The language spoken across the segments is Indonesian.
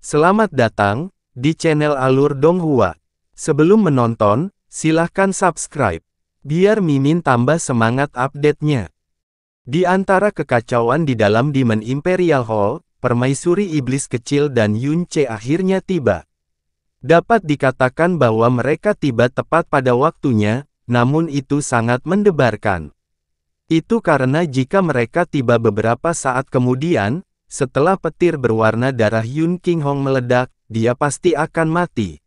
Selamat datang di channel Alur Donghua. Sebelum menonton, silahkan subscribe, biar Mimin tambah semangat update-nya. Di antara kekacauan di dalam Demon Imperial Hall, permaisuri iblis kecil dan Yunce akhirnya tiba. Dapat dikatakan bahwa mereka tiba tepat pada waktunya, namun itu sangat mendebarkan. Itu karena jika mereka tiba beberapa saat kemudian, setelah petir berwarna darah Yun Qinghong meledak, dia pasti akan mati.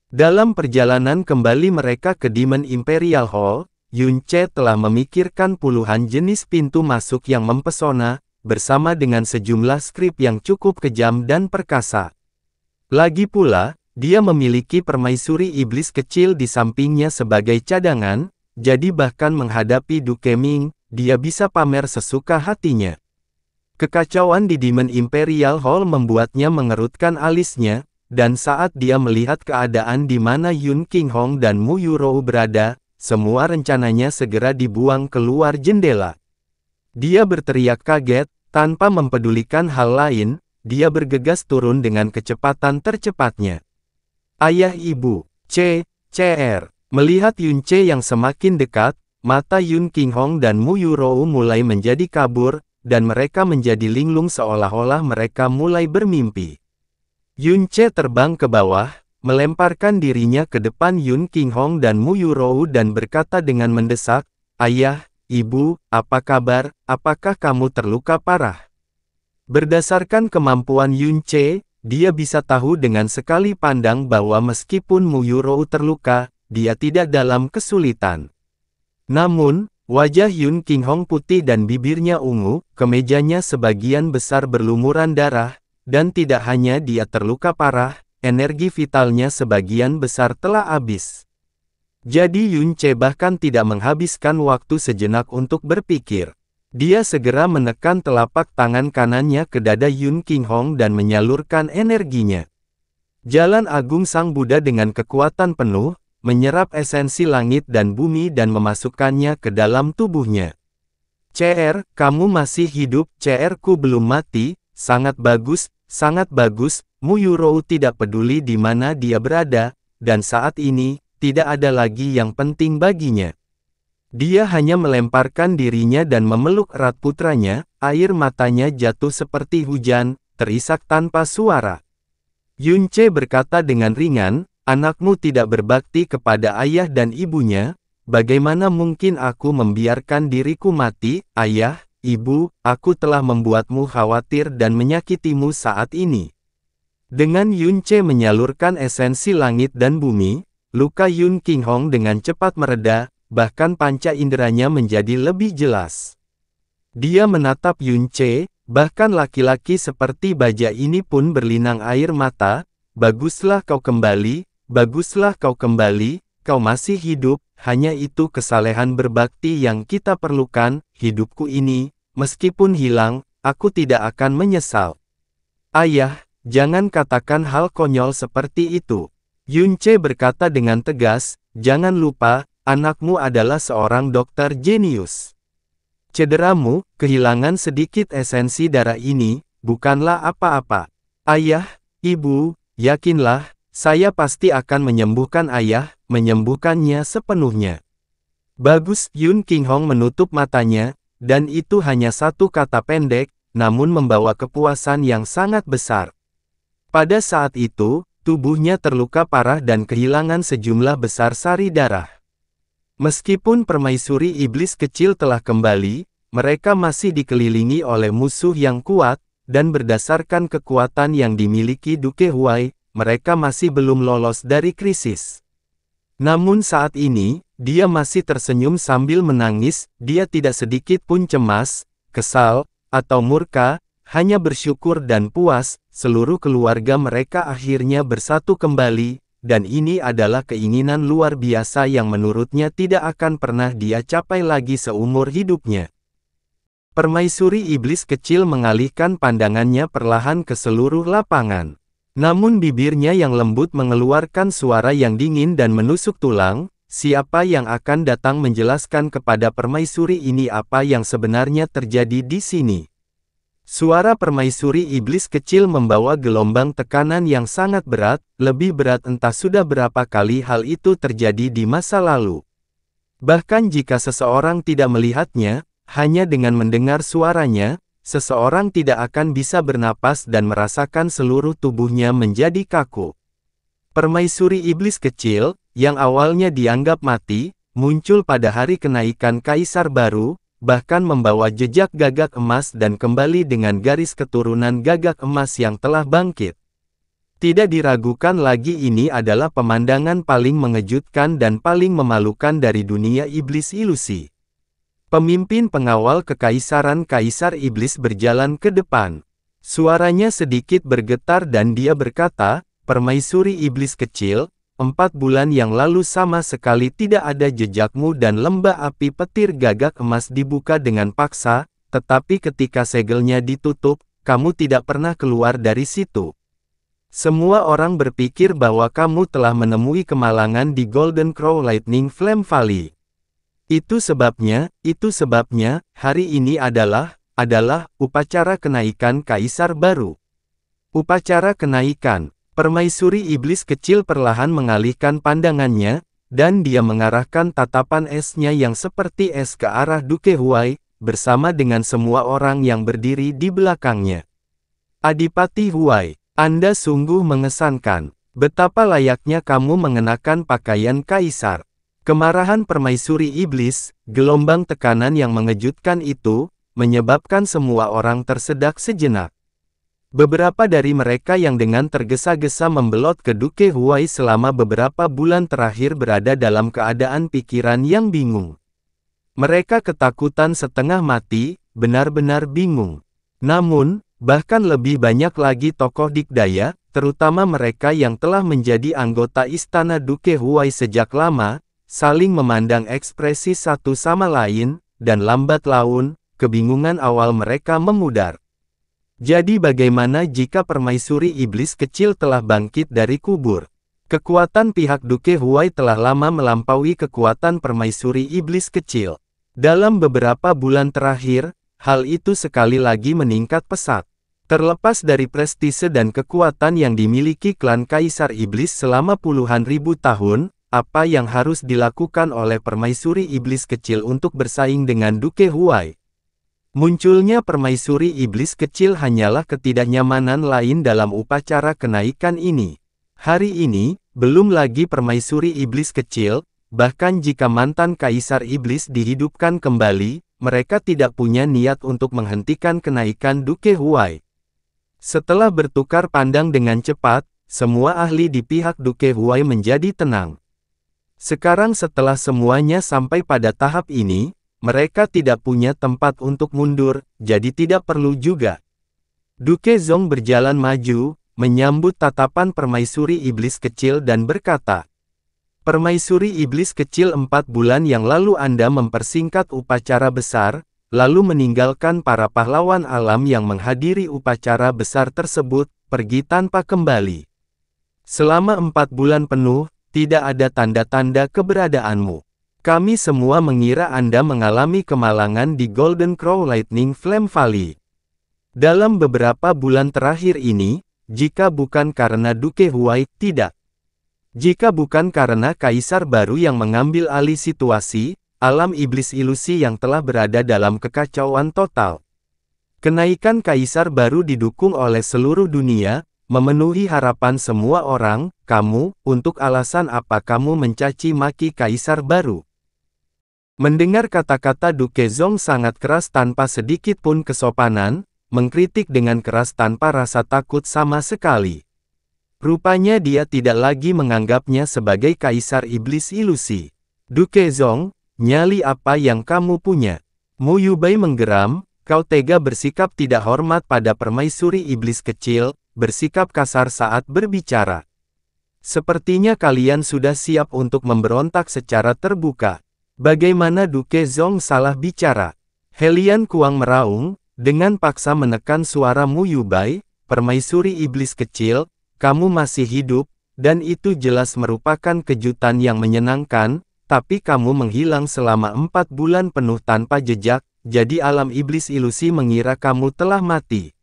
Dalam perjalanan kembali mereka ke Demon Imperial Hall, Yunce telah memikirkan puluhan jenis pintu masuk yang mempesona, bersama dengan sejumlah skrip yang cukup kejam dan perkasa. Lagi pula, dia memiliki permaisuri iblis kecil di sampingnya sebagai cadangan, jadi bahkan menghadapi Du Keming, dia bisa pamer sesuka hatinya. Kekacauan di Demon Imperial Hall membuatnya mengerutkan alisnya, dan saat dia melihat keadaan di mana Yun Qinghong dan Mu Yurou berada, semua rencananya segera dibuang keluar jendela. Dia berteriak kaget, tanpa mempedulikan hal lain, dia bergegas turun dengan kecepatan tercepatnya. Ayah ibu, CR. Melihat Yunce yang semakin dekat, mata Yun Qinghong dan Mu Yurou mulai menjadi kabur, dan mereka menjadi linglung seolah-olah mereka mulai bermimpi. Yunce terbang ke bawah, melemparkan dirinya ke depan Yun Qinghong dan Mu Yurou dan berkata dengan mendesak, "Ayah, ibu, apa kabar, apakah kamu terluka parah?" Berdasarkan kemampuan Yunce, dia bisa tahu dengan sekali pandang bahwa meskipun Mu Yurou terluka, dia tidak dalam kesulitan. Namun, wajah Yun Qinghong putih dan bibirnya ungu, kemejanya sebagian besar berlumuran darah, dan tidak hanya dia terluka parah, energi vitalnya sebagian besar telah habis. Jadi Yunce bahkan tidak menghabiskan waktu sejenak untuk berpikir. Dia segera menekan telapak tangan kanannya ke dada Yun Qinghong dan menyalurkan energinya. Jalan Agung Sang Buddha dengan kekuatan penuh, menyerap esensi langit dan bumi dan memasukkannya ke dalam tubuhnya. CR, kamu masih hidup, CR ku belum mati, sangat bagus, Mu Yurou tidak peduli di mana dia berada, dan saat ini, tidak ada lagi yang penting baginya. Dia hanya melemparkan dirinya dan memeluk erat putranya, air matanya jatuh seperti hujan, terisak tanpa suara. Yunce berkata dengan ringan, "Anakmu tidak berbakti kepada ayah dan ibunya, bagaimana mungkin aku membiarkan diriku mati? Ayah, ibu, aku telah membuatmu khawatir dan menyakitimu saat ini." Dengan Yunce menyalurkan esensi langit dan bumi, luka Yun Qinghong dengan cepat mereda, bahkan panca inderanya menjadi lebih jelas. Dia menatap Yunce, bahkan laki-laki seperti baja ini pun berlinang air mata, "Baguslah kau kembali. Baguslah kau kembali, kau masih hidup, hanya itu kesalehan berbakti yang kita perlukan, hidupku ini, meskipun hilang, aku tidak akan menyesal." "Ayah, jangan katakan hal konyol seperti itu." Yunce berkata dengan tegas, "Jangan lupa, anakmu adalah seorang dokter jenius. Cederamu, kehilangan sedikit esensi darah ini, bukanlah apa-apa. Ayah, ibu, yakinlah, saya pasti akan menyembuhkan ayah, menyembuhkannya sepenuhnya." "Bagus." Yun Qinghong menutup matanya, dan itu hanya satu kata pendek, namun membawa kepuasan yang sangat besar. Pada saat itu, tubuhnya terluka parah dan kehilangan sejumlah besar sari darah. Meskipun permaisuri iblis kecil telah kembali, mereka masih dikelilingi oleh musuh yang kuat, dan berdasarkan kekuatan yang dimiliki Duke Huai, mereka masih belum lolos dari krisis. Namun saat ini, dia masih tersenyum sambil menangis, dia tidak sedikit pun cemas, kesal, atau murka, hanya bersyukur dan puas, seluruh keluarga mereka akhirnya bersatu kembali, dan ini adalah keinginan luar biasa yang menurutnya tidak akan pernah dia capai lagi seumur hidupnya. Permaisuri iblis kecil mengalihkan pandangannya perlahan ke seluruh lapangan. Namun bibirnya yang lembut mengeluarkan suara yang dingin dan menusuk tulang, siapa yang akan datang menjelaskan kepada permaisuri ini apa yang sebenarnya terjadi di sini? Suara permaisuri iblis kecil membawa gelombang tekanan yang sangat berat, lebih berat entah sudah berapa kali hal itu terjadi di masa lalu. Bahkan jika seseorang tidak melihatnya, hanya dengan mendengar suaranya, seseorang tidak akan bisa bernapas dan merasakan seluruh tubuhnya menjadi kaku. Permaisuri iblis kecil, yang awalnya dianggap mati, muncul pada hari kenaikan Kaisar baru, bahkan membawa jejak gagak emas dan kembali dengan garis keturunan gagak emas yang telah bangkit. Tidak diragukan lagi ini adalah pemandangan paling mengejutkan dan paling memalukan dari dunia iblis ilusi. Pemimpin pengawal kekaisaran Kaisar Iblis berjalan ke depan. Suaranya sedikit bergetar dan dia berkata, "Permaisuri iblis kecil, 4 bulan yang lalu sama sekali tidak ada jejakmu dan lembah api petir gagak emas dibuka dengan paksa, tetapi ketika segelnya ditutup, kamu tidak pernah keluar dari situ. Semua orang berpikir bahwa kamu telah menemui kemalangan di Golden Crow Lightning Flame Valley. Itu sebabnya, hari ini adalah upacara kenaikan Kaisar baru." Upacara kenaikan. Permaisuri iblis kecil perlahan mengalihkan pandangannya, dan dia mengarahkan tatapan esnya yang seperti es ke arah Duke Huai, bersama dengan semua orang yang berdiri di belakangnya. "Adipati Huai, Anda sungguh mengesankan. Betapa layaknya kamu mengenakan pakaian kaisar." Kemarahan permaisuri iblis, gelombang tekanan yang mengejutkan itu, menyebabkan semua orang tersedak sejenak. Beberapa dari mereka yang dengan tergesa-gesa membelot ke Duke Huai selama beberapa bulan terakhir berada dalam keadaan pikiran yang bingung. Mereka ketakutan setengah mati, benar-benar bingung. Namun, bahkan lebih banyak lagi tokoh dikdaya, terutama mereka yang telah menjadi anggota istana Duke Huai sejak lama, saling memandang ekspresi satu sama lain, dan lambat laun, kebingungan awal mereka memudar. Jadi bagaimana jika permaisuri iblis kecil telah bangkit dari kubur? Kekuatan pihak Duke Huai telah lama melampaui kekuatan permaisuri iblis kecil. Dalam beberapa bulan terakhir, hal itu sekali lagi meningkat pesat. Terlepas dari prestise dan kekuatan yang dimiliki klan Kaisar Iblis selama puluhan ribu tahun, apa yang harus dilakukan oleh permaisuri iblis kecil untuk bersaing dengan Duke Huai? Munculnya permaisuri iblis kecil hanyalah ketidaknyamanan lain dalam upacara kenaikan ini. Hari ini, belum lagi permaisuri iblis kecil, bahkan jika mantan Kaisar Iblis dihidupkan kembali, mereka tidak punya niat untuk menghentikan kenaikan Duke Huai. Setelah bertukar pandang dengan cepat, semua ahli di pihak Duke Huai menjadi tenang. Sekarang setelah semuanya sampai pada tahap ini, mereka tidak punya tempat untuk mundur, jadi tidak perlu juga. Duke Zong berjalan maju, menyambut tatapan permaisuri iblis kecil dan berkata, "Permaisuri iblis kecil, 4 bulan yang lalu Anda mempersingkat upacara besar, lalu meninggalkan para pahlawan alam yang menghadiri upacara besar tersebut, pergi tanpa kembali. Selama 4 bulan penuh, tidak ada tanda-tanda keberadaanmu. Kami semua mengira Anda mengalami kemalangan di Golden Crow Lightning Flame Valley. Dalam beberapa bulan terakhir ini, jika bukan karena Duke Huai, tidak. Jika bukan karena Kaisar baru yang mengambil alih situasi, alam iblis ilusi yang telah berada dalam kekacauan total. Kenaikan Kaisar baru didukung oleh seluruh dunia, memenuhi harapan semua orang. Kamu, untuk alasan apa kamu mencaci maki Kaisar baru?" Mendengar kata-kata Duke Zong sangat keras tanpa sedikit pun kesopanan, mengkritik dengan keras tanpa rasa takut sama sekali. Rupanya dia tidak lagi menganggapnya sebagai Kaisar Iblis Ilusi. "Duke Zong, nyali apa yang kamu punya?" Mu Yubai menggeram, "Kau tega bersikap tidak hormat pada permaisuri iblis kecil, bersikap kasar saat berbicara. Sepertinya kalian sudah siap untuk memberontak secara terbuka. Bagaimana Duke Zong salah bicara?" Helian Kuang meraung, dengan paksa menekan suara Mu Yubai, "Permaisuri iblis kecil, kamu masih hidup, dan itu jelas merupakan kejutan yang menyenangkan, tapi kamu menghilang selama 4 bulan penuh tanpa jejak, jadi alam iblis ilusi mengira kamu telah mati.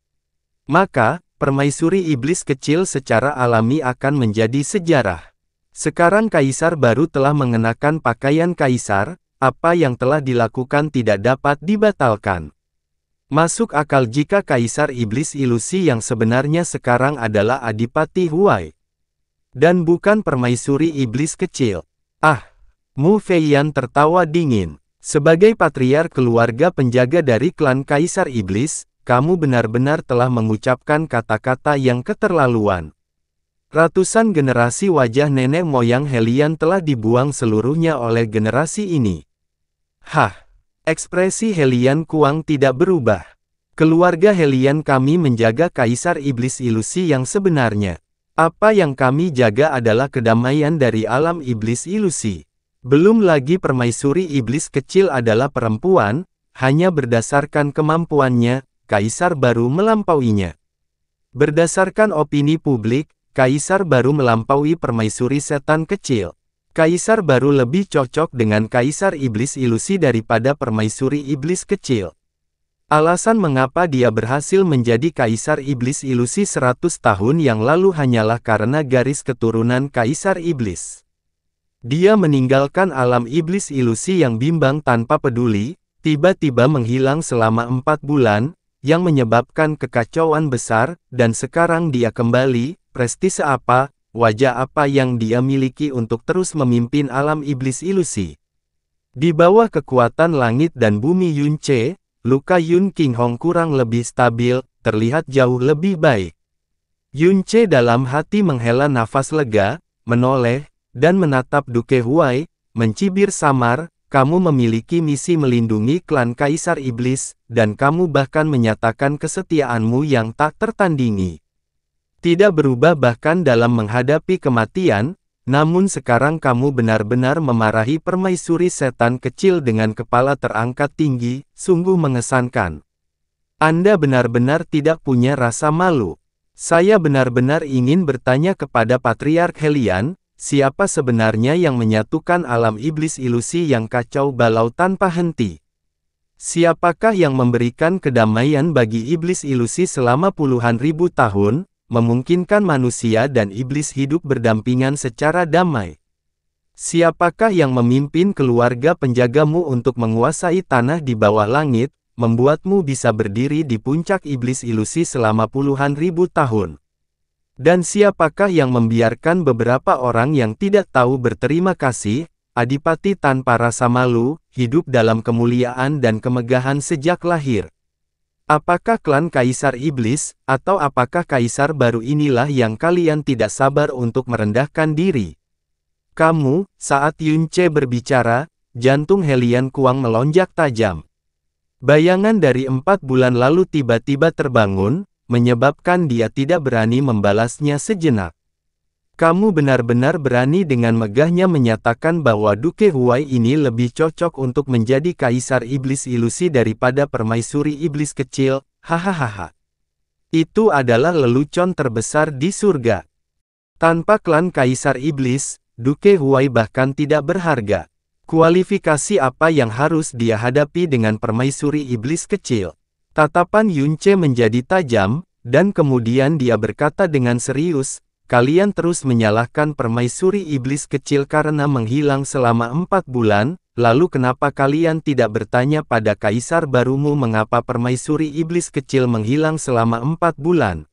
Maka, permaisuri iblis kecil secara alami akan menjadi sejarah. Sekarang kaisar baru telah mengenakan pakaian kaisar, apa yang telah dilakukan tidak dapat dibatalkan. Masuk akal jika kaisar iblis ilusi yang sebenarnya sekarang adalah Adipati Huai. Dan bukan permaisuri iblis kecil. Mu Feiyan tertawa dingin. Sebagai patriark keluarga penjaga dari klan kaisar iblis, kamu benar-benar telah mengucapkan kata-kata yang keterlaluan. Ratusan generasi wajah nenek moyang Helian telah dibuang seluruhnya oleh generasi ini. Ekspresi Helian Kuang tidak berubah. Keluarga Helian kami menjaga kaisar iblis ilusi yang sebenarnya. Apa yang kami jaga adalah kedamaian dari alam iblis ilusi. Belum lagi permaisuri iblis kecil adalah perempuan, hanya berdasarkan kemampuannya, kaisar baru melampauinya. Berdasarkan opini publik, kaisar baru melampaui permaisuri setan kecil. Kaisar baru lebih cocok dengan kaisar iblis ilusi daripada permaisuri iblis kecil. Alasan mengapa dia berhasil menjadi kaisar iblis ilusi 100 tahun yang lalu hanyalah karena garis keturunan kaisar iblis. Dia meninggalkan alam iblis ilusi yang bimbang tanpa peduli, tiba-tiba menghilang selama 4 bulan, yang menyebabkan kekacauan besar, dan sekarang dia kembali, prestise apa, wajah apa yang dia miliki untuk terus memimpin alam iblis ilusi. Di bawah kekuatan langit dan bumi Yunce, luka Yun Qinghong kurang lebih stabil, terlihat jauh lebih baik. Yunce dalam hati menghela nafas lega, menoleh, dan menatap Duke Huai, mencibir samar, kamu memiliki misi melindungi klan kaisar iblis, dan kamu bahkan menyatakan kesetiaanmu yang tak tertandingi. Tidak berubah bahkan dalam menghadapi kematian, namun sekarang kamu benar-benar memarahi permaisuri setan kecil dengan kepala terangkat tinggi, sungguh mengesankan. Anda benar-benar tidak punya rasa malu. Saya benar-benar ingin bertanya kepada Patriark Helian, siapa sebenarnya yang menyatukan alam iblis ilusi yang kacau balau tanpa henti? Siapakah yang memberikan kedamaian bagi iblis ilusi selama puluhan ribu tahun, memungkinkan manusia dan iblis hidup berdampingan secara damai? Siapakah yang memimpin keluarga penjagamu untuk menguasai tanah di bawah langit, membuatmu bisa berdiri di puncak iblis ilusi selama puluhan ribu tahun? Dan siapakah yang membiarkan beberapa orang yang tidak tahu berterima kasih, adipati tanpa rasa malu, hidup dalam kemuliaan dan kemegahan sejak lahir? Apakah klan kaisar iblis, atau apakah kaisar baru inilah yang kalian tidak sabar untuk merendahkan diri? Kamu, saat Yunce berbicara, jantung Helian Kuang melonjak tajam. Bayangan dari 4 bulan lalu tiba-tiba terbangun, menyebabkan dia tidak berani membalasnya sejenak. Kamu benar-benar berani dengan megahnya menyatakan bahwa Duke Huai ini lebih cocok untuk menjadi kaisar iblis ilusi daripada permaisuri iblis kecil, hahaha. Itu adalah lelucon terbesar di surga. Tanpa klan kaisar iblis, Duke Huai bahkan tidak berharga. Kualifikasi apa yang harus dia hadapi dengan permaisuri iblis kecil? Tatapan Yunce menjadi tajam, dan kemudian dia berkata dengan serius, kalian terus menyalahkan permaisuri iblis kecil karena menghilang selama 4 bulan, lalu kenapa kalian tidak bertanya pada kaisar barumu mengapa permaisuri iblis kecil menghilang selama 4 bulan?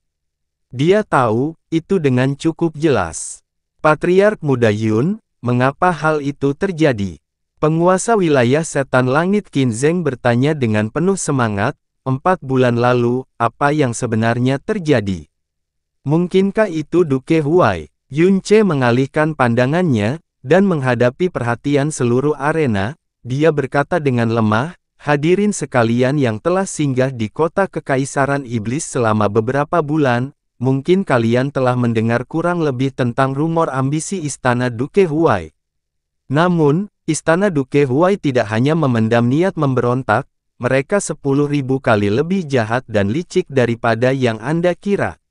Dia tahu, itu dengan cukup jelas. Patriark muda Yun, mengapa hal itu terjadi? Penguasa wilayah setan langit Qin Zheng bertanya dengan penuh semangat, 4 bulan lalu, apa yang sebenarnya terjadi? Mungkinkah itu Duke Huai? Yunce mengalihkan pandangannya, dan menghadapi perhatian seluruh arena, dia berkata dengan lemah, hadirin sekalian yang telah singgah di kota kekaisaran iblis selama beberapa bulan, mungkin kalian telah mendengar kurang lebih tentang rumor ambisi istana Duke Huai. Namun, istana Duke Huai tidak hanya memendam niat memberontak, mereka 10.000 kali lebih jahat dan licik daripada yang Anda kira.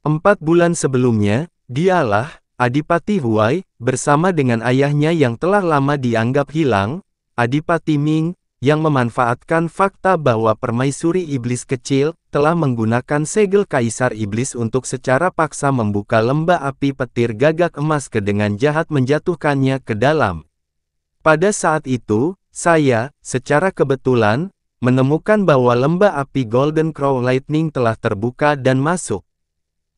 4 bulan sebelumnya, dialah, Adipati Huai, bersama dengan ayahnya yang telah lama dianggap hilang, Adipati Ming, yang memanfaatkan fakta bahwa permaisuri iblis kecil telah menggunakan segel kaisar iblis untuk secara paksa membuka lembah api petir gagak emas dengan jahat menjatuhkannya ke dalam. Pada saat itu, saya, secara kebetulan, menemukan bahwa lembah api Golden Crow Lightning telah terbuka dan masuk.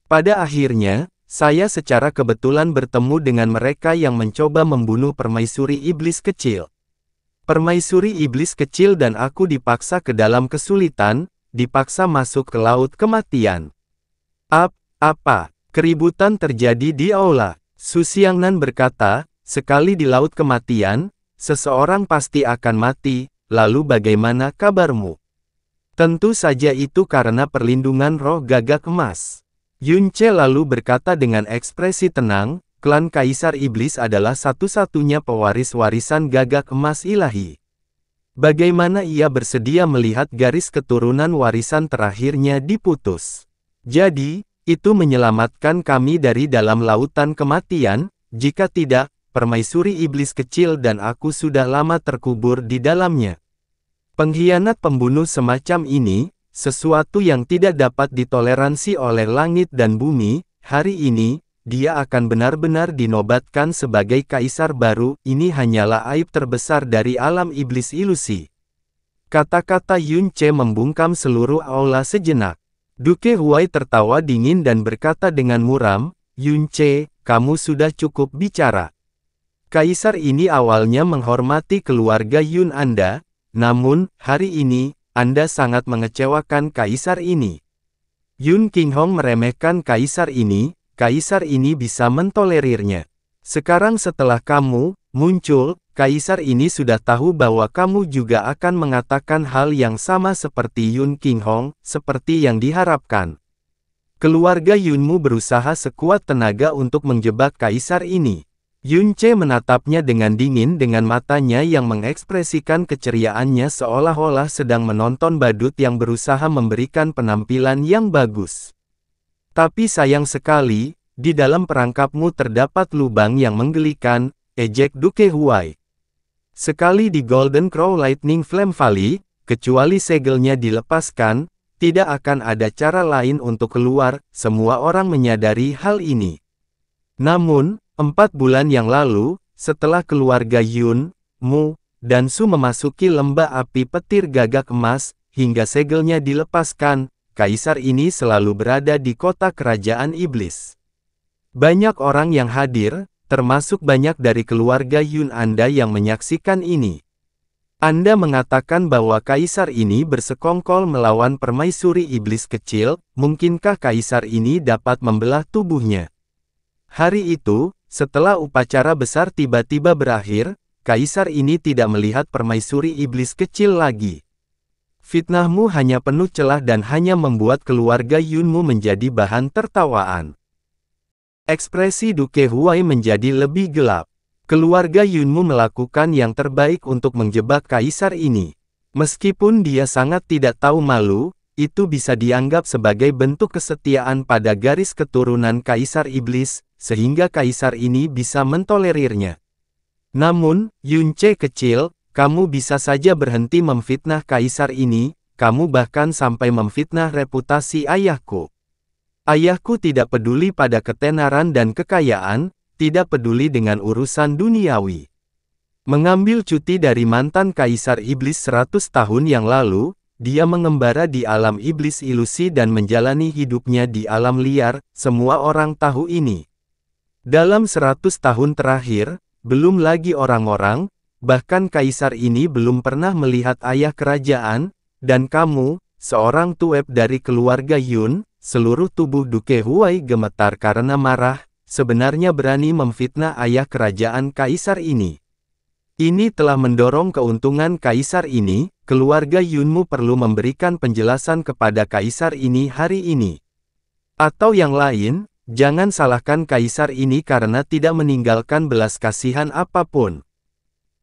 Pada akhirnya, saya secara kebetulan bertemu dengan mereka yang mencoba membunuh permaisuri iblis kecil. Permaisuri iblis kecil dan aku dipaksa ke dalam kesulitan, dipaksa masuk ke laut kematian. Apa? Keributan terjadi di aula. Su Xiangnan berkata, sekali di laut kematian, seseorang pasti akan mati, lalu bagaimana kabarmu? Tentu saja itu karena perlindungan roh gagak emas. Yun Ce lalu berkata dengan ekspresi tenang, klan Kaisar Iblis adalah satu-satunya pewaris warisan gagak emas ilahi. Bagaimana ia bersedia melihat garis keturunan warisan terakhirnya diputus? Jadi, itu menyelamatkan kami dari dalam lautan kematian, jika tidak, permaisuri iblis kecil dan aku sudah lama terkubur di dalamnya. Pengkhianat pembunuh semacam ini, sesuatu yang tidak dapat ditoleransi oleh langit dan bumi, hari ini, dia akan benar-benar dinobatkan sebagai kaisar baru. Ini hanyalah aib terbesar dari alam iblis ilusi. Kata-kata Yun Ce membungkam seluruh aula sejenak. Duke Huai tertawa dingin dan berkata dengan muram, Yun Ce, kamu sudah cukup bicara. Kaisar ini awalnya menghormati keluarga Yun Anda, namun, hari ini, Anda sangat mengecewakan kaisar ini. Yun Qinghong meremehkan kaisar ini bisa mentolerirnya. Sekarang setelah kamu muncul, kaisar ini sudah tahu bahwa kamu juga akan mengatakan hal yang sama seperti Yun Qinghong, seperti yang diharapkan. Keluarga Yunmu berusaha sekuat tenaga untuk menjebak kaisar ini. Yun Ce menatapnya dengan dingin dengan matanya yang mengekspresikan keceriaannya seolah-olah sedang menonton badut yang berusaha memberikan penampilan yang bagus. Tapi sayang sekali, di dalam perangkapmu terdapat lubang yang menggelikan, ejek Duke Huai. Sekali di Golden Crow Lightning Flame Valley, kecuali segelnya dilepaskan, tidak akan ada cara lain untuk keluar, semua orang menyadari hal ini. Namun, 4 bulan yang lalu, setelah keluarga Yun, Mu, dan Su memasuki lembah api petir gagak emas, hingga segelnya dilepaskan, kaisar ini selalu berada di kota kerajaan iblis. Banyak orang yang hadir, termasuk banyak dari keluarga Yun Anda yang menyaksikan ini. Anda mengatakan bahwa kaisar ini bersekongkol melawan permaisuri iblis kecil, mungkinkah kaisar ini dapat membelah tubuhnya? Hari itu, setelah upacara besar tiba-tiba berakhir, kaisar ini tidak melihat permaisuri iblis kecil lagi. Fitnahmu hanya penuh celah dan hanya membuat keluarga Yunmu menjadi bahan tertawaan. Ekspresi Duke Huai menjadi lebih gelap. Keluarga Yunmu melakukan yang terbaik untuk menjebak kaisar ini. Meskipun dia sangat tidak tahu malu, itu bisa dianggap sebagai bentuk kesetiaan pada garis keturunan kaisar iblis, sehingga kaisar ini bisa mentolerirnya. Namun, Yun Ce kecil, kamu bisa saja berhenti memfitnah kaisar ini, kamu bahkan sampai memfitnah reputasi ayahku. Ayahku tidak peduli pada ketenaran dan kekayaan, tidak peduli dengan urusan duniawi. Mengambil cuti dari mantan kaisar iblis 100 tahun yang lalu, dia mengembara di alam iblis ilusi dan menjalani hidupnya di alam liar, semua orang tahu ini. Dalam 100 tahun terakhir, belum lagi orang-orang, bahkan kaisar ini belum pernah melihat ayah kerajaan, dan kamu, seorang tueb dari keluarga Yun, seluruh tubuh Duke Huai gemetar karena marah, sebenarnya berani memfitnah ayah kerajaan kaisar ini. Ini telah mendorong keuntungan kaisar ini, keluarga Yunmu perlu memberikan penjelasan kepada kaisar ini hari ini. Atau yang lain, jangan salahkan kaisar ini karena tidak meninggalkan belas kasihan apapun.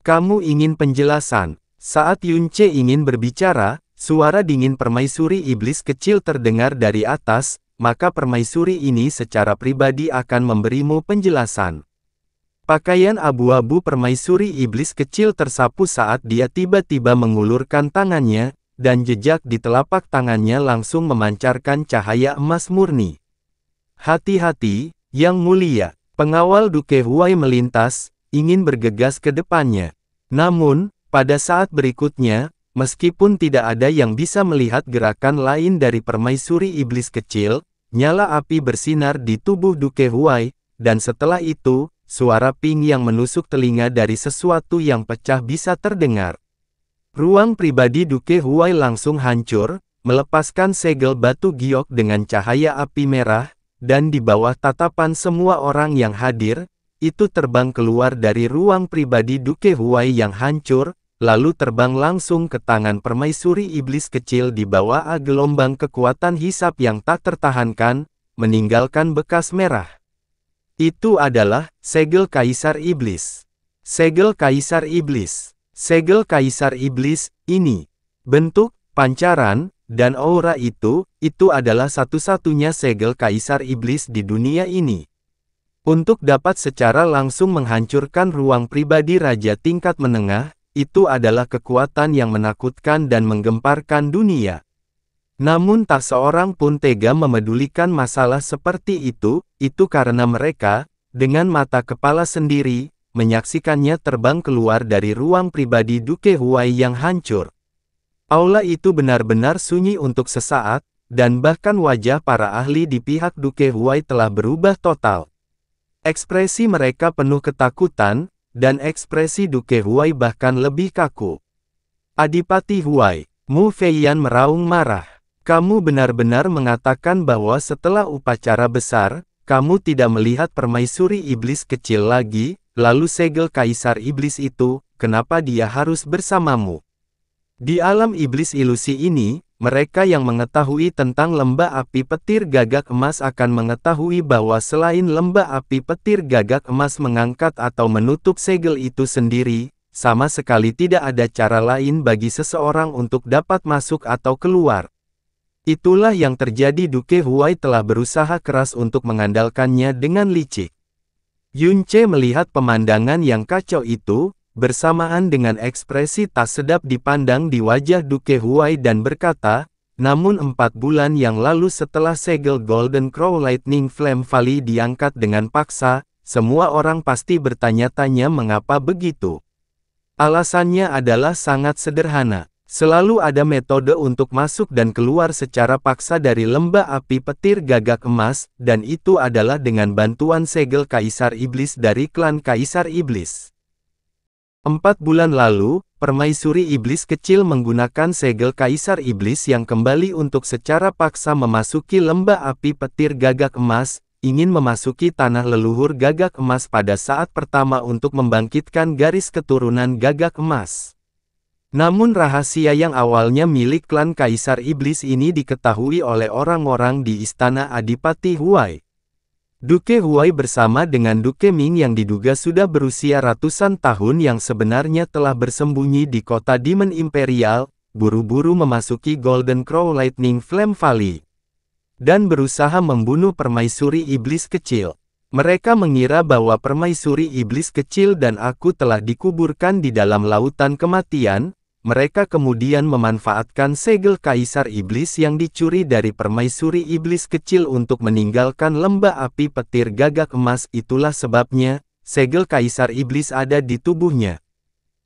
Kamu ingin penjelasan? Saat Yun Ce ingin berbicara, suara dingin permaisuri iblis kecil terdengar dari atas, maka permaisuri ini secara pribadi akan memberimu penjelasan. Pakaian abu-abu permaisuri iblis kecil tersapu saat dia tiba-tiba mengulurkan tangannya, dan jejak di telapak tangannya langsung memancarkan cahaya emas murni. Hati-hati, Yang Mulia, pengawal Duke Huai melintas, ingin bergegas ke depannya. Namun, pada saat berikutnya, meskipun tidak ada yang bisa melihat gerakan lain dari permaisuri iblis kecil, nyala api bersinar di tubuh Duke Huai, dan setelah itu, suara ping yang menusuk telinga dari sesuatu yang pecah bisa terdengar. Ruang pribadi Duke Huai langsung hancur, melepaskan segel batu giok dengan cahaya api merah, dan di bawah tatapan semua orang yang hadir, itu terbang keluar dari ruang pribadi Duke Huai yang hancur, lalu terbang langsung ke tangan permaisuri iblis kecil di bawah gelombang kekuatan hisap yang tak tertahankan, meninggalkan bekas merah. Itu adalah segel Kaisar Iblis. Segel Kaisar Iblis. Segel Kaisar Iblis, ini. Bentuk, pancaran, dan aura itu adalah satu-satunya segel Kaisar Iblis di dunia ini. Untuk dapat secara langsung menghancurkan ruang pribadi Raja tingkat menengah, itu adalah kekuatan yang menakutkan dan menggemparkan dunia. Namun tak seorang pun tega memedulikan masalah seperti itu karena mereka, dengan mata kepala sendiri, menyaksikannya terbang keluar dari ruang pribadi Duke Huai yang hancur. Aula itu benar-benar sunyi untuk sesaat, dan bahkan wajah para ahli di pihak Duke Huai telah berubah total. Ekspresi mereka penuh ketakutan, dan ekspresi Duke Huai bahkan lebih kaku. Adipati Huai, Mu Feiyan meraung marah. Kamu benar-benar mengatakan bahwa setelah upacara besar, kamu tidak melihat permaisuri iblis kecil lagi, lalu segel Kaisar Iblis itu, kenapa dia harus bersamamu? Di alam iblis ilusi ini, mereka yang mengetahui tentang lembah api petir gagak emas akan mengetahui bahwa selain lembah api petir gagak emas mengangkat atau menutup segel itu sendiri, sama sekali tidak ada cara lain bagi seseorang untuk dapat masuk atau keluar. Itulah yang terjadi. Duke Huai telah berusaha keras untuk mengandalkannya dengan licik. Yunce melihat pemandangan yang kacau itu, bersamaan dengan ekspresi tak sedap dipandang di wajah Duke Huai dan berkata, namun 4 bulan yang lalu setelah segel Golden Crow Lightning Flame Valley diangkat dengan paksa, semua orang pasti bertanya-tanya mengapa begitu. Alasannya adalah sangat sederhana. Selalu ada metode untuk masuk dan keluar secara paksa dari lembah api petir gagak emas, dan itu adalah dengan bantuan segel Kaisar Iblis dari klan Kaisar Iblis. 4 bulan lalu, permaisuri iblis kecil menggunakan segel Kaisar Iblis yang kembali untuk secara paksa memasuki lembah api petir gagak emas, ingin memasuki tanah leluhur gagak emas pada saat pertama untuk membangkitkan garis keturunan gagak emas. Namun rahasia yang awalnya milik klan Kaisar Iblis ini diketahui oleh orang-orang di istana Adipati Huai. Duke Huai bersama dengan Duke Ming yang diduga sudah berusia ratusan tahun yang sebenarnya telah bersembunyi di kota Demon Imperial, buru-buru memasuki Golden Crow Lightning Flame Valley. Dan berusaha membunuh permaisuri iblis kecil. Mereka mengira bahwa permaisuri iblis kecil dan aku telah dikuburkan di dalam lautan kematian. Mereka kemudian memanfaatkan segel Kaisar Iblis yang dicuri dari permaisuri iblis kecil untuk meninggalkan lembah api petir gagak emas. Itulah sebabnya, segel Kaisar Iblis ada di tubuhnya.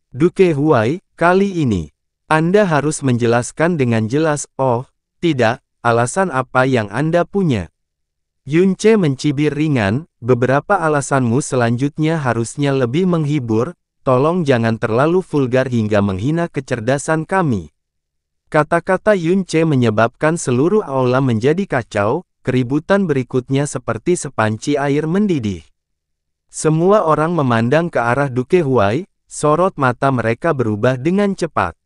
Duke Huai, kali ini, Anda harus menjelaskan dengan jelas. Oh, tidak, alasan apa yang Anda punya? Yunce mencibir ringan, beberapa alasanmu selanjutnya harusnya lebih menghibur. Tolong jangan terlalu vulgar hingga menghina kecerdasan kami. Kata-kata Yunce menyebabkan seluruh aula menjadi kacau, keributan berikutnya seperti sepanci air mendidih. Semua orang memandang ke arah Duke Huai, sorot mata mereka berubah dengan cepat.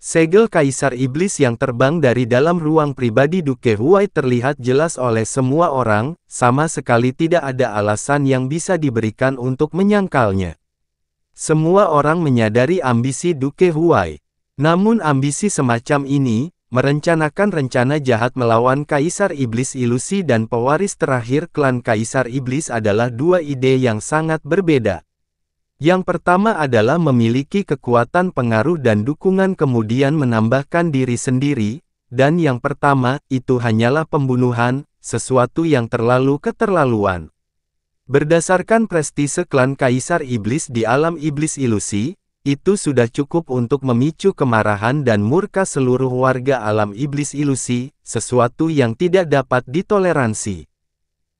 Segel Kaisar Iblis yang terbang dari dalam ruang pribadi Duke Huai terlihat jelas oleh semua orang, sama sekali tidak ada alasan yang bisa diberikan untuk menyangkalnya. Semua orang menyadari ambisi Duke Huai. Namun ambisi semacam ini, merencanakan rencana jahat melawan Kaisar Iblis Ilusi dan pewaris terakhir klan Kaisar Iblis adalah dua ide yang sangat berbeda. Yang pertama adalah memiliki kekuatan pengaruh dan dukungan kemudian menambahkan diri sendiri, dan yang pertama itu hanyalah pembunuhan, sesuatu yang terlalu keterlaluan. Berdasarkan prestise klan Kaisar Iblis di alam Iblis Ilusi, itu sudah cukup untuk memicu kemarahan dan murka seluruh warga alam Iblis Ilusi, sesuatu yang tidak dapat ditoleransi.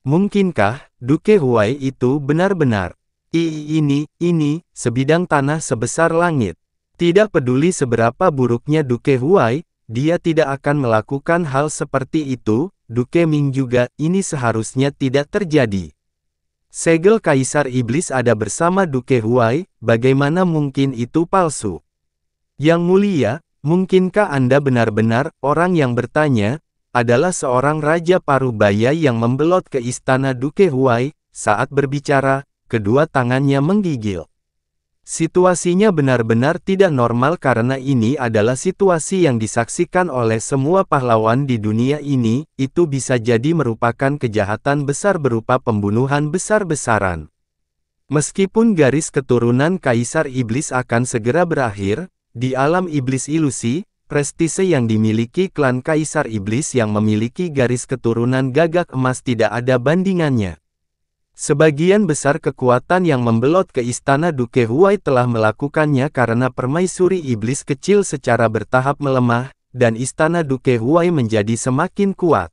Mungkinkah Duke Huai itu benar-benar ini sebidang tanah sebesar langit? Tidak peduli seberapa buruknya Duke Huai, dia tidak akan melakukan hal seperti itu. Duke Ming juga, ini seharusnya tidak terjadi. Segel Kaisar Iblis ada bersama Duke Huai, bagaimana mungkin itu palsu? Yang mulia, mungkinkah Anda benar-benar, orang yang bertanya, adalah seorang Raja Parubaya yang membelot ke istana Duke Huai, saat berbicara, kedua tangannya menggigil. Situasinya benar-benar tidak normal karena ini adalah situasi yang disaksikan oleh semua pahlawan di dunia ini, itu bisa jadi merupakan kejahatan besar berupa pembunuhan besar-besaran. Meskipun garis keturunan Kaisar Iblis akan segera berakhir, di alam Iblis Ilusi, prestise yang dimiliki klan Kaisar Iblis yang memiliki garis keturunan gagak emas tidak ada bandingannya. Sebagian besar kekuatan yang membelot ke istana Duke Huai telah melakukannya karena permaisuri iblis kecil secara bertahap melemah, dan istana Duke Huai menjadi semakin kuat.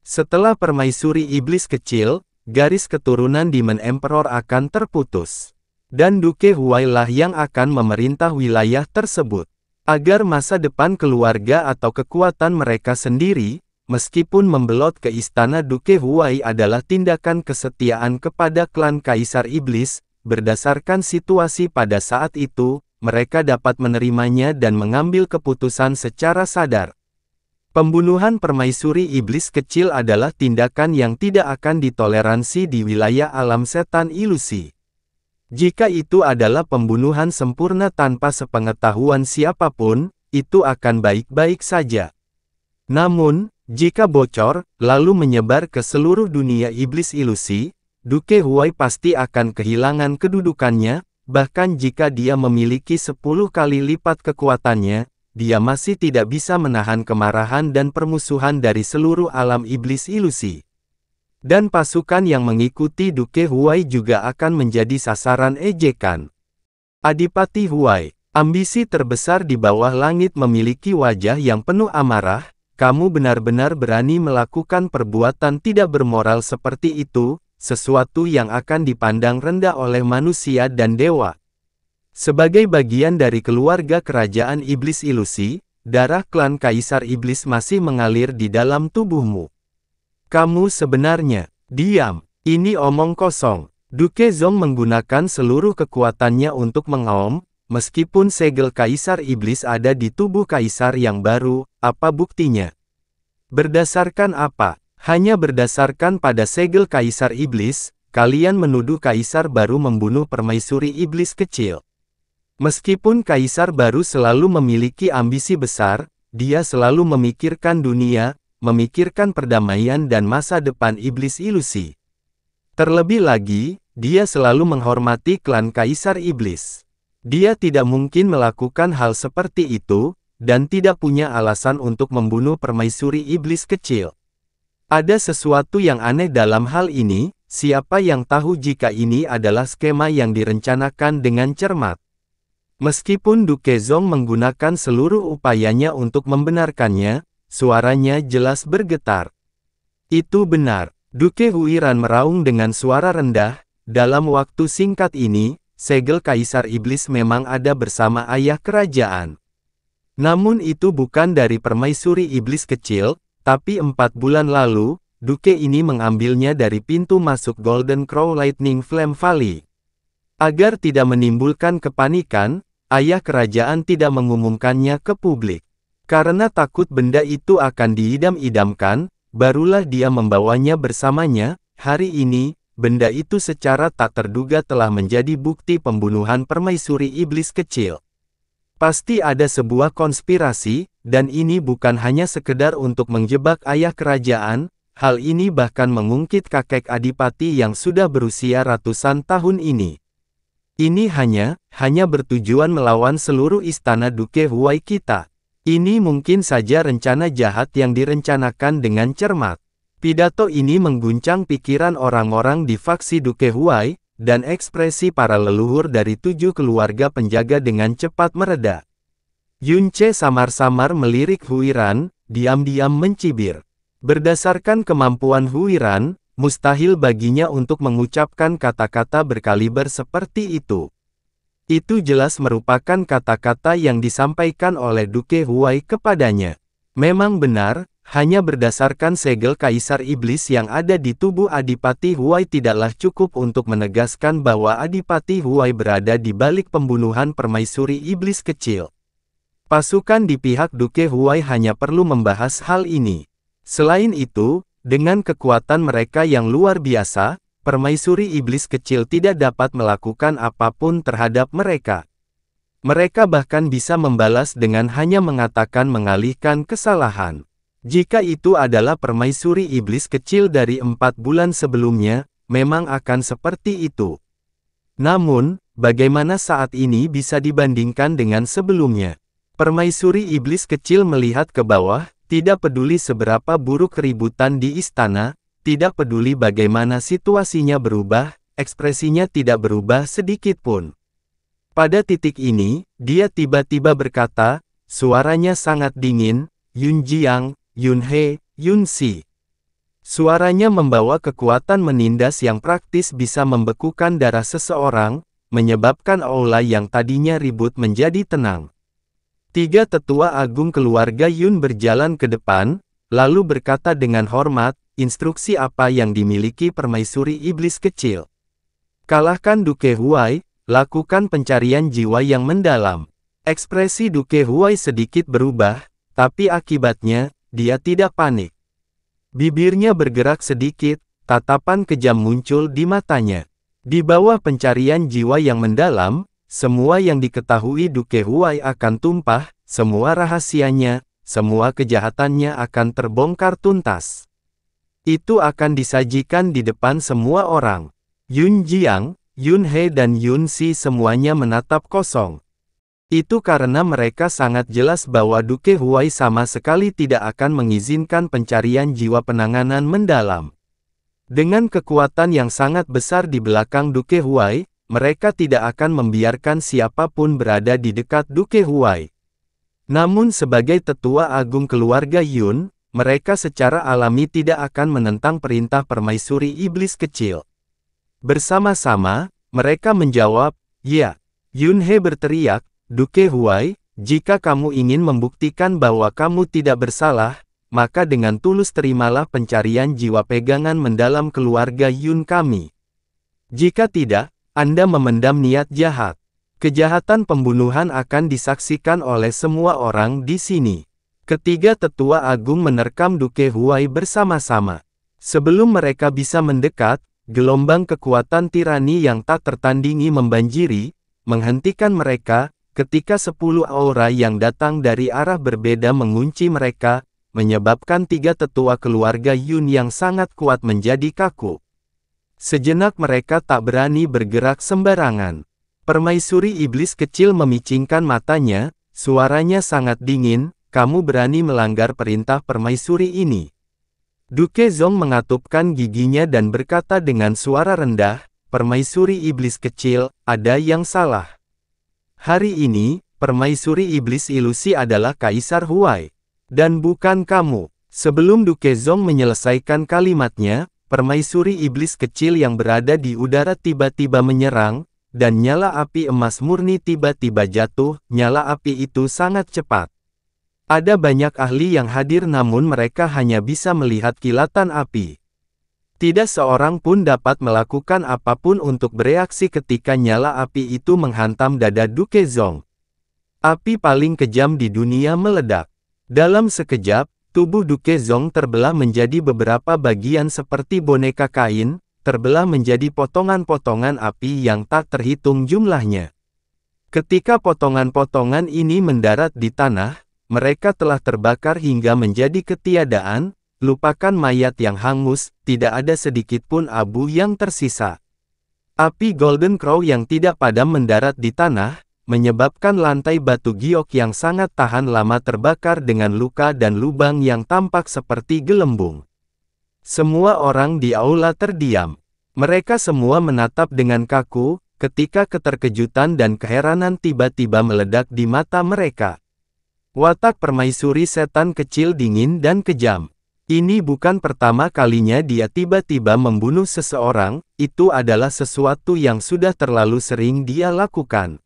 Setelah permaisuri iblis kecil, garis keturunan Demon Emperor akan terputus. Dan Duke Huai lah yang akan memerintah wilayah tersebut. Agar masa depan keluarga atau kekuatan mereka sendiri, meskipun membelot ke istana Duke Huai adalah tindakan kesetiaan kepada klan Kaisar Iblis, berdasarkan situasi pada saat itu, mereka dapat menerimanya dan mengambil keputusan secara sadar. Pembunuhan permaisuri iblis kecil adalah tindakan yang tidak akan ditoleransi di wilayah alam setan ilusi. Jika itu adalah pembunuhan sempurna tanpa sepengetahuan siapapun, itu akan baik-baik saja. Namun, jika bocor, lalu menyebar ke seluruh dunia iblis ilusi, Duke Huai pasti akan kehilangan kedudukannya, bahkan jika dia memiliki 10 kali lipat kekuatannya, dia masih tidak bisa menahan kemarahan dan permusuhan dari seluruh alam iblis ilusi. Dan pasukan yang mengikuti Duke Huai juga akan menjadi sasaran ejekan. Adipati Huai, ambisi terbesar di bawah langit memiliki wajah yang penuh amarah. Kamu benar-benar berani melakukan perbuatan tidak bermoral seperti itu, sesuatu yang akan dipandang rendah oleh manusia dan dewa. Sebagai bagian dari keluarga kerajaan iblis ilusi, darah klan Kaisar Iblis masih mengalir di dalam tubuhmu. Kamu sebenarnya, diam, ini omong kosong. Duke Zong menggunakan seluruh kekuatannya untuk mengaum. Meskipun segel Kaisar Iblis ada di tubuh Kaisar yang baru, apa buktinya? Berdasarkan apa? Hanya berdasarkan pada segel Kaisar Iblis, kalian menuduh Kaisar baru membunuh permaisuri iblis kecil. Meskipun Kaisar baru selalu memiliki ambisi besar, dia selalu memikirkan dunia, memikirkan perdamaian dan masa depan iblis ilusi. Terlebih lagi, dia selalu menghormati klan Kaisar Iblis. Dia tidak mungkin melakukan hal seperti itu, dan tidak punya alasan untuk membunuh permaisuri iblis kecil. Ada sesuatu yang aneh dalam hal ini, siapa yang tahu jika ini adalah skema yang direncanakan dengan cermat. Meskipun Duke Zong menggunakan seluruh upayanya untuk membenarkannya, suaranya jelas bergetar. Itu benar, Duke Huiran meraung dengan suara rendah, dalam waktu singkat ini, segel Kaisar Iblis memang ada bersama ayah kerajaan. Namun itu bukan dari permaisuri iblis kecil, tapi 4 bulan lalu, Duke ini mengambilnya dari pintu masuk Golden Crow Lightning Flame Valley. Agar tidak menimbulkan kepanikan, ayah kerajaan tidak mengumumkannya ke publik. Karena takut benda itu akan diidam-idamkan, barulah dia membawanya bersamanya. Hari ini, benda itu secara tak terduga telah menjadi bukti pembunuhan permaisuri iblis kecil. Pasti ada sebuah konspirasi, dan ini bukan hanya sekedar untuk menjebak ayah kerajaan, hal ini bahkan mengungkit kakek Adipati yang sudah berusia ratusan tahun ini. Ini hanya bertujuan melawan seluruh istana Duke Huai kita. Ini mungkin saja rencana jahat yang direncanakan dengan cermat. Pidato ini mengguncang pikiran orang-orang di faksi Duke Huai, dan ekspresi para leluhur dari 7 keluarga penjaga dengan cepat mereda. Yun Ce samar-samar melirik Huiran, diam-diam mencibir. Berdasarkan kemampuan Huiran, mustahil baginya untuk mengucapkan kata-kata berkaliber seperti itu. Itu jelas merupakan kata-kata yang disampaikan oleh Duke Huai kepadanya. Memang benar, hanya berdasarkan segel Kaisar Iblis yang ada di tubuh Adipati Huai tidaklah cukup untuk menegaskan bahwa Adipati Huai berada di balik pembunuhan permaisuri iblis kecil. Pasukan di pihak Duke Huai hanya perlu membahas hal ini. Selain itu, dengan kekuatan mereka yang luar biasa, permaisuri iblis kecil tidak dapat melakukan apapun terhadap mereka. Mereka bahkan bisa membalas dengan hanya mengatakan mengalihkan kesalahan. Jika itu adalah permaisuri iblis kecil dari 4 bulan sebelumnya, memang akan seperti itu. Namun, bagaimana saat ini bisa dibandingkan dengan sebelumnya? Permaisuri iblis kecil melihat ke bawah, tidak peduli seberapa buruk keributan di istana, tidak peduli bagaimana situasinya berubah, ekspresinya tidak berubah sedikit pun. Pada titik ini, dia tiba-tiba berkata, suaranya sangat dingin, Yun Jiang, Yun He, Yun Si. Suaranya membawa kekuatan menindas yang praktis bisa membekukan darah seseorang, menyebabkan aula yang tadinya ribut menjadi tenang. 3 tetua agung keluarga Yun berjalan ke depan, lalu berkata dengan hormat, instruksi apa yang dimiliki permaisuri iblis kecil. Kalahkan Duke Huai, lakukan pencarian jiwa yang mendalam. Ekspresi Duke Huai sedikit berubah, tapi akibatnya, dia tidak panik. Bibirnya bergerak sedikit, tatapan kejam muncul di matanya. Di bawah pencarian jiwa yang mendalam, semua yang diketahui Duke Huai akan tumpah, semua rahasianya, semua kejahatannya akan terbongkar tuntas. Itu akan disajikan di depan semua orang. Yun Jiang, Yun He dan Yun Si semuanya menatap kosong. Itu karena mereka sangat jelas bahwa Duke Huai sama sekali tidak akan mengizinkan pencarian jiwa penanganan mendalam. Dengan kekuatan yang sangat besar di belakang Duke Huai, mereka tidak akan membiarkan siapapun berada di dekat Duke Huai. Namun sebagai tetua agung keluarga Yun, mereka secara alami tidak akan menentang perintah permaisuri iblis kecil. Bersama-sama, mereka menjawab, ya. Yun He berteriak, Duke Huai, jika kamu ingin membuktikan bahwa kamu tidak bersalah, maka dengan tulus terimalah pencarian jiwa pegangan mendalam keluarga Yun kami. Jika tidak, Anda memendam niat jahat. Kejahatan pembunuhan akan disaksikan oleh semua orang di sini. Ketiga tetua agung menerkam Duke Huai bersama-sama. Sebelum mereka bisa mendekat, gelombang kekuatan tirani yang tak tertandingi membanjiri, menghentikan mereka. Ketika 10 aura yang datang dari arah berbeda mengunci mereka, menyebabkan 3 tetua keluarga Yun yang sangat kuat menjadi kaku. Sejenak mereka tak berani bergerak sembarangan. Permaisuri iblis kecil memicingkan matanya, suaranya sangat dingin, kamu berani melanggar perintah permaisuri ini. Duke Zong mengatupkan giginya dan berkata dengan suara rendah, permaisuri iblis kecil, ada yang salah. Hari ini, permaisuri iblis ilusi adalah Kaisar Huai. Dan bukan kamu. Sebelum Duke Zong menyelesaikan kalimatnya, permaisuri iblis kecil yang berada di udara tiba-tiba menyerang, dan nyala api emas murni tiba-tiba jatuh, nyala api itu sangat cepat. Ada banyak ahli yang hadir namun mereka hanya bisa melihat kilatan api. Tidak seorang pun dapat melakukan apapun untuk bereaksi ketika nyala api itu menghantam dada Duke Zong. Api paling kejam di dunia meledak. Dalam sekejap, tubuh Duke Zong terbelah menjadi beberapa bagian seperti boneka kain, terbelah menjadi potongan-potongan api yang tak terhitung jumlahnya. Ketika potongan-potongan ini mendarat di tanah, mereka telah terbakar hingga menjadi ketiadaan. Lupakan mayat yang hangus, tidak ada sedikit pun abu yang tersisa. Api Golden Crow yang tidak padam mendarat di tanah, menyebabkan lantai batu giok yang sangat tahan lama terbakar dengan luka dan lubang yang tampak seperti gelembung. Semua orang di aula terdiam. Mereka semua menatap dengan kaku, ketika keterkejutan dan keheranan tiba-tiba meledak di mata mereka. Watak permaisuri setan kecil dingin dan kejam. Ini bukan pertama kalinya dia tiba-tiba membunuh seseorang, itu adalah sesuatu yang sudah terlalu sering dia lakukan.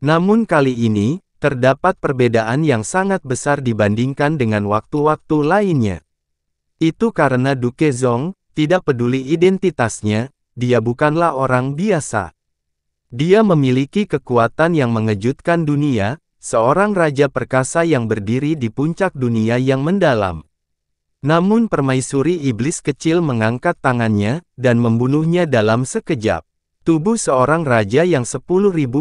Namun kali ini, terdapat perbedaan yang sangat besar dibandingkan dengan waktu-waktu lainnya. Itu karena Duke Zong, tidak peduli identitasnya, dia bukanlah orang biasa. Dia memiliki kekuatan yang mengejutkan dunia, seorang raja perkasa yang berdiri di puncak dunia yang mendalam. Namun permaisuri iblis kecil mengangkat tangannya, dan membunuhnya dalam sekejap. Tubuh seorang raja yang 10.000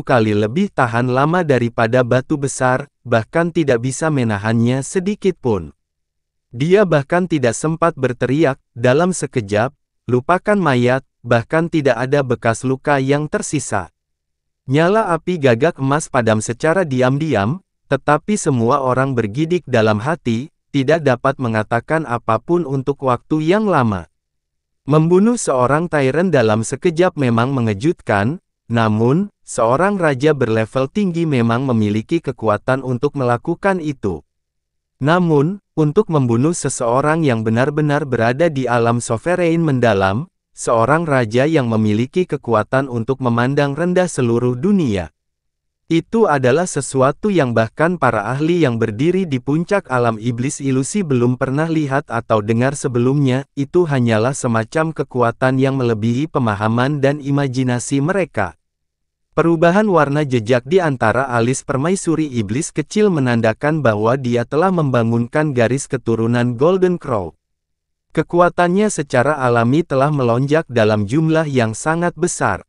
kali lebih tahan lama daripada batu besar, bahkan tidak bisa menahannya sedikit pun. Dia bahkan tidak sempat berteriak, dalam sekejap, lupakan mayat, bahkan tidak ada bekas luka yang tersisa. Nyala api gagak emas padam secara diam-diam, tetapi semua orang bergidik dalam hati, tidak dapat mengatakan apapun untuk waktu yang lama. Membunuh seorang tyrant dalam sekejap memang mengejutkan, namun, seorang raja berlevel tinggi memang memiliki kekuatan untuk melakukan itu. Namun, untuk membunuh seseorang yang benar-benar berada di alam sovereign mendalam, seorang raja yang memiliki kekuatan untuk memandang rendah seluruh dunia. Itu adalah sesuatu yang bahkan para ahli yang berdiri di puncak alam iblis ilusi belum pernah lihat atau dengar sebelumnya, itu hanyalah semacam kekuatan yang melebihi pemahaman dan imajinasi mereka. Perubahan warna jejak di antara alis permaisuri iblis kecil menandakan bahwa dia telah membangunkan garis keturunan Golden Crow. Kekuatannya secara alami telah melonjak dalam jumlah yang sangat besar.